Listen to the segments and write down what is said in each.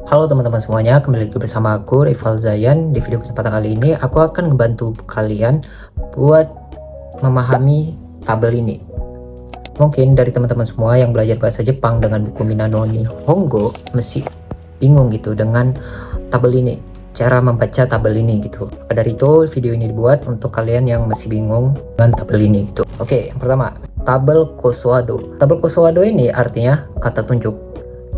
Halo teman-teman semuanya, kembali lagi bersama aku Rival Zayan. Di video kesempatan kali ini aku akan membantu kalian buat memahami tabel ini. Mungkin dari teman-teman semua yang belajar bahasa Jepang dengan buku Minano Nihongo masih bingung gitu dengan tabel ini, cara membaca tabel ini gitu. Dari itu video ini dibuat untuk kalian yang masih bingung dengan tabel ini gitu. Oke, yang pertama, tabel Kosoado. Tabel Kosoado ini artinya kata tunjuk.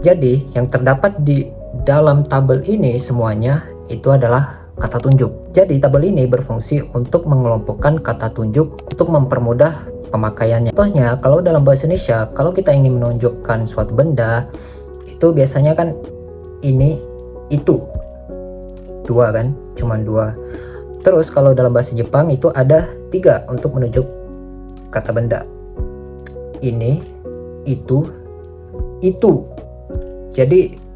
Jadi yang terdapat di dalam tabel ini semuanya itu adalah kata tunjuk. Jadi tabel ini berfungsi untuk mengelompokkan kata tunjuk untuk mempermudah pemakaiannya. Contohnya kalau dalam bahasa Indonesia, kalau kita ingin menunjukkan suatu benda, itu biasanya kan ini, itu, dua kan, cuman dua. Terus kalau dalam bahasa Jepang itu ada tiga untuk menunjuk kata benda. Ini, itu. Jadi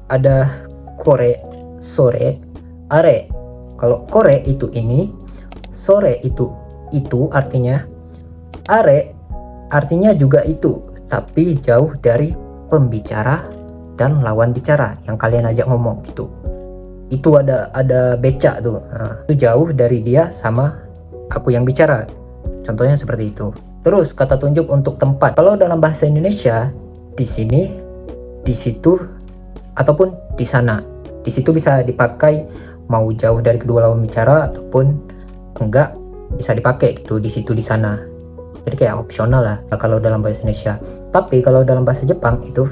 ada kore, sore, are. Kalau kore itu ini, sore itu artinya, are artinya juga itu, tapi jauh dari pembicara dan lawan bicara yang kalian ajak ngomong gitu. Itu ada becak tuh. Nah, itu jauh dari dia sama aku yang bicara. Contohnya seperti itu. Terus kata tunjuk untuk tempat. Kalau dalam bahasa Indonesia, di sini, di situ, ataupun di sana. Di situ bisa dipakai mau jauh dari kedua lawan bicara ataupun enggak, bisa dipakai gitu, di situ, di sana. Jadi kayak opsional lah kalau dalam bahasa Indonesia. Tapi kalau dalam bahasa Jepang itu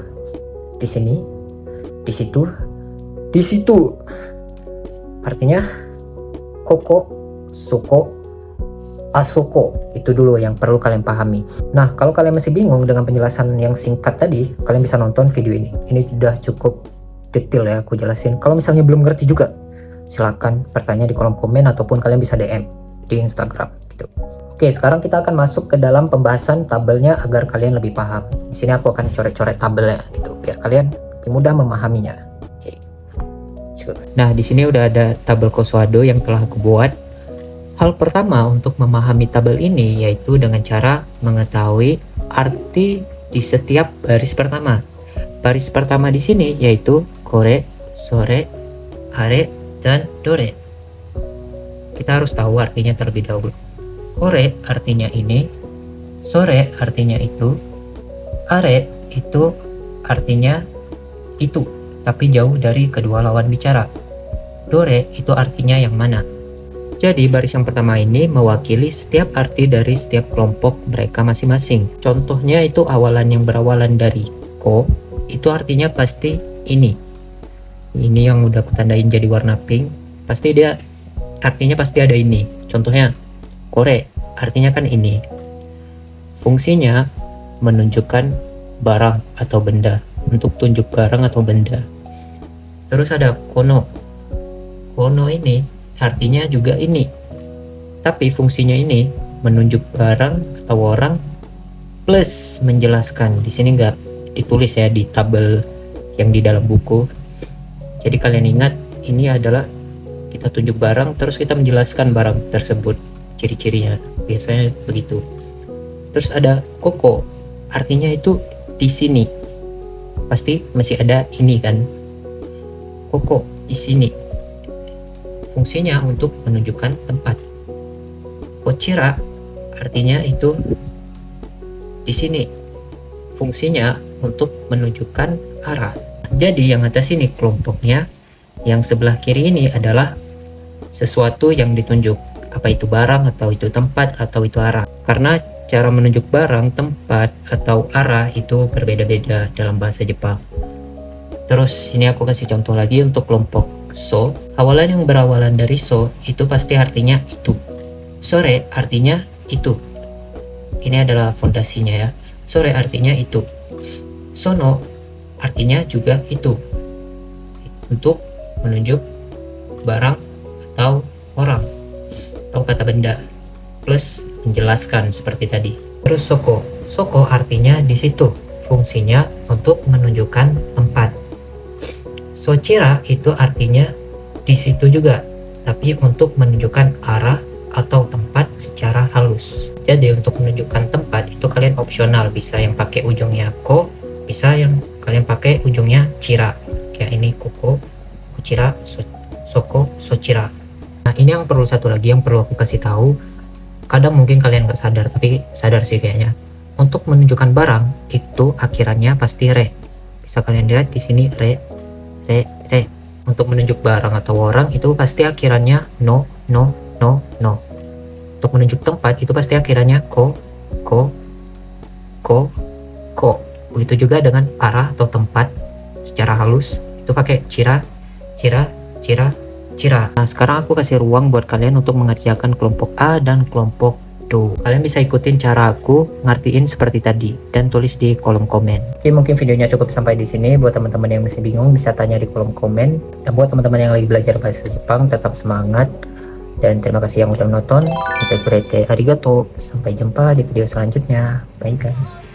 di sini, di situ, di situ. Artinya koko, soko, asoko. Itu dulu yang perlu kalian pahami. Nah, kalau kalian masih bingung dengan penjelasan yang singkat tadi, kalian bisa nonton video ini. Ini sudah cukup detail ya aku jelasin. Kalau misalnya belum ngerti juga, silahkan bertanya di kolom komen ataupun kalian bisa DM di Instagram gitu. Oke, sekarang kita akan masuk ke dalam pembahasan tabelnya agar kalian lebih paham. Di sini aku akan coret-coret tabelnya gitu biar kalian lebih mudah memahaminya. Oke. Nah, di sini udah ada tabel Kosoado yang telah aku buat. Hal pertama untuk memahami tabel ini yaitu dengan cara mengetahui arti di setiap baris pertama. Baris pertama di sini yaitu kore, sore, are, dan dore. Kita harus tahu artinya terlebih dahulu. Kore artinya ini, sore artinya itu, are itu artinya itu, tapi jauh dari kedua lawan bicara. Dore itu artinya yang mana. Jadi baris yang pertama ini mewakili setiap arti dari setiap kelompok mereka masing-masing. Contohnya itu awalan yang berawalan dari ko, itu artinya pasti ini. Ini yang udah aku tandain jadi warna pink, pasti dia artinya pasti ada ini. Contohnya kore, artinya kan ini. Fungsinya menunjukkan barang atau benda, untuk tunjuk barang atau benda. Terus ada kono. Kono ini artinya juga ini, tapi fungsinya ini menunjuk barang atau orang plus menjelaskan. Di sini nggak ditulis ya di tabel yang di dalam buku. Jadi kalian ingat, ini adalah kita tunjuk barang terus kita menjelaskan barang tersebut, ciri-cirinya, biasanya begitu. Terus ada koko, artinya itu di sini, pasti masih ada ini kan, koko di sini. Fungsinya untuk menunjukkan tempat. Kochira artinya itu di sini. Fungsinya untuk menunjukkan arah. Jadi yang atas ini kelompoknya, yang sebelah kiri ini adalah sesuatu yang ditunjuk. Apa itu barang atau itu tempat atau itu arah. Karena cara menunjuk barang, tempat atau arah itu berbeda-beda dalam bahasa Jepang. Terus ini aku kasih contoh lagi untuk kelompok so. Awalan yang berawalan dari so itu pasti artinya itu. Sore artinya itu. Ini adalah fondasinya ya. Sore artinya itu. Sono artinya juga itu. Untuk menunjuk barang atau orang atau kata benda plus menjelaskan seperti tadi. Terus soko. Soko artinya di situ. Fungsinya untuk menunjukkan tempat. Sochira itu artinya di situ juga, tapi untuk menunjukkan arah atau tempat secara halus. Jadi untuk menunjukkan tempat itu kalian opsional, bisa yang pakai ujungnya ko, bisa yang kalian pakai ujungnya chira Kayak ini koko, kucira, soko, sochira. Nah, ini yang perlu satu lagi yang perlu aku kasih tahu. Kadang mungkin kalian nggak sadar, tapi sadar sih kayaknya. Untuk menunjukkan barang itu akhirannya pasti re. Bisa kalian lihat di sini re, re, re. Untuk menunjuk barang atau orang itu pasti akhirannya no, no, no, no. Untuk menunjuk tempat itu pasti akhirannya ko, ko, ko, ko. Begitu juga dengan arah atau tempat secara halus itu pakai cira, cira, cira, cira. Nah, sekarang aku kasih ruang buat kalian untuk mengerjakan kelompok A dan kelompok Do. Kalian bisa ikutin cara aku ngertiin seperti tadi dan tulis di kolom komen. Oke, mungkin videonya cukup sampai di sini. Buat teman-teman yang masih bingung bisa tanya di kolom komen. Dan buat teman-teman yang lagi belajar bahasa Jepang tetap semangat. Dan terima kasih yang udah nonton. Arigato. Sampai jumpa di video selanjutnya. Bye guys.